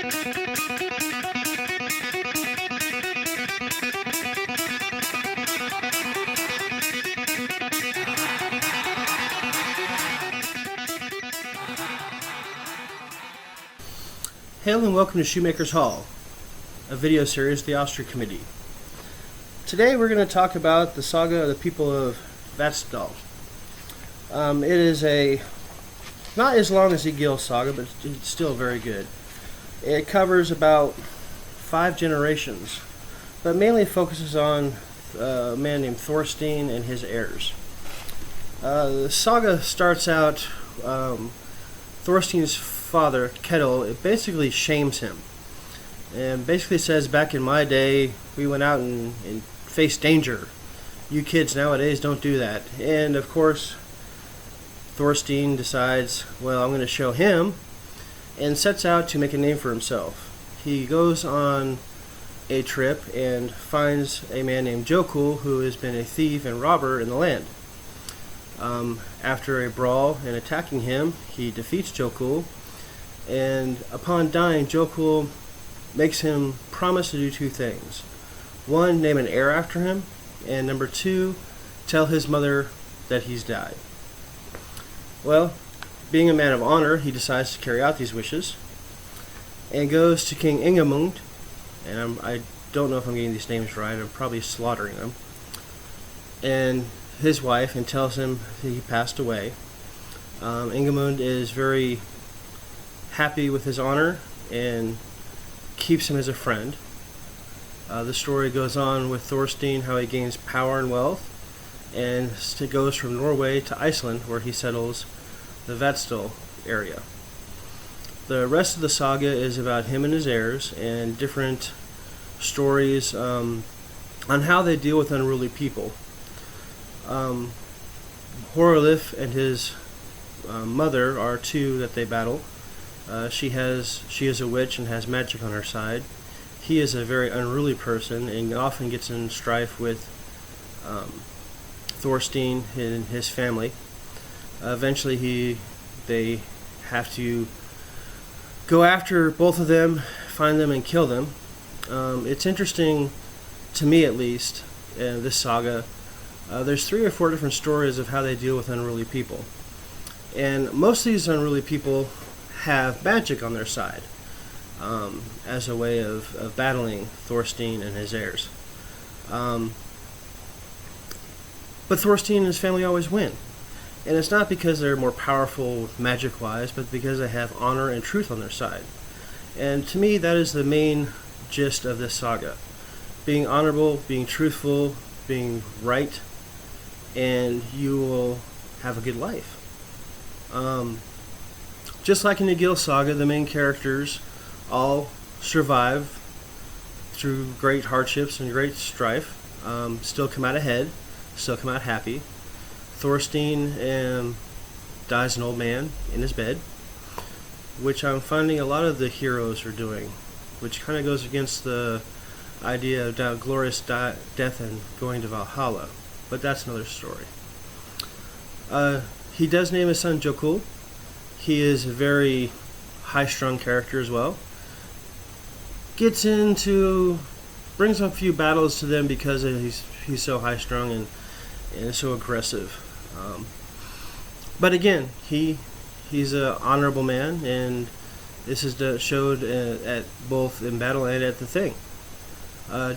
Hail and welcome to Shoemaker Hall, a video series of the Austria Committee. Today we're going to talk about the saga of the people of Vatnsdal. It is not as long as the Gil saga, but it's still very good. It covers about 5 generations, but mainly focuses on a man named Thorstein and his heirs. The saga starts out, Thorstein's father, Kettle, it basically shames him and basically says, back in my day we went out and faced danger. You kids nowadays don't do that. And of course Thorstein decides, well, I'm going to show him, and sets out to make a name for himself. He goes on a trip and finds a man named Jokul, who has been a thief and robber in the land. After a brawl and attacking him, he defeats Jokul, and upon dying, Jokul makes him promise to do 2 things. 1, name an heir after him, and number 2, tell his mother that he's died. Well, being a man of honor, he decides to carry out these wishes, and goes to King Ingemund, and I don't know if I'm getting these names right, I'm probably slaughtering them, and his wife, and tells him that he passed away. Ingemund is very happy with his honor and keeps him as a friend. The story goes on with Thorstein, how he gains power and wealth, and goes from Norway to Iceland, where he settles the Vatnsdal area. The rest of the saga is about him and his heirs, and different stories on how they deal with unruly people. Horolif and his mother are 2 that they battle. She is a witch and has magic on her side. He is a very unruly person and often gets in strife with Thorstein and his family. Eventually they have to go after both of them, find them and kill them. It's interesting, to me at least, this saga. There's 3 or 4 different stories of how they deal with unruly people. And most of these unruly people have magic on their side, as a way of battling Thorstein and his heirs. But Thorstein and his family always win. And it's not because they're more powerful magic-wise, but because they have honor and truth on their side. And to me, that is the main gist of this saga. Being honorable, being truthful, being right, and you will have a good life. Just like in the Gil saga, the main characters all survive through great hardships and great strife, still come out ahead, still come out happy. Thorstein dies an old man in his bed, which I'm finding a lot of the heroes are doing, which kind of goes against the idea of glorious death and going to Valhalla, but that's another story. He does name his son Jokul. He is a very high-strung character as well. Brings a few battles to them because he's so high-strung and so aggressive. But again, he's an honorable man, and this is showed at both in battle and at the thing.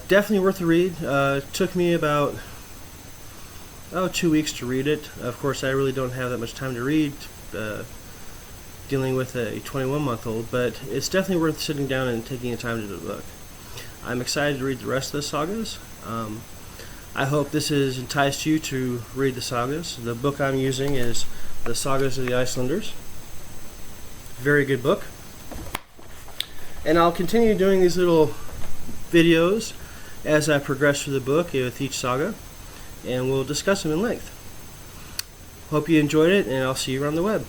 Definitely worth the read. It took me about 2 weeks to read it. Of course, I really don't have that much time to read, dealing with a 21-month-old, but it's definitely worth sitting down and taking the time to do the book. I'm excited to read the rest of the sagas. I hope this has enticed you to read the sagas. The book I'm using is The Sagas of the Icelanders. Very good book. And I'll continue doing these little videos as I progress through the book with each saga, and we'll discuss them in length. Hope you enjoyed it, and I'll see you around the web.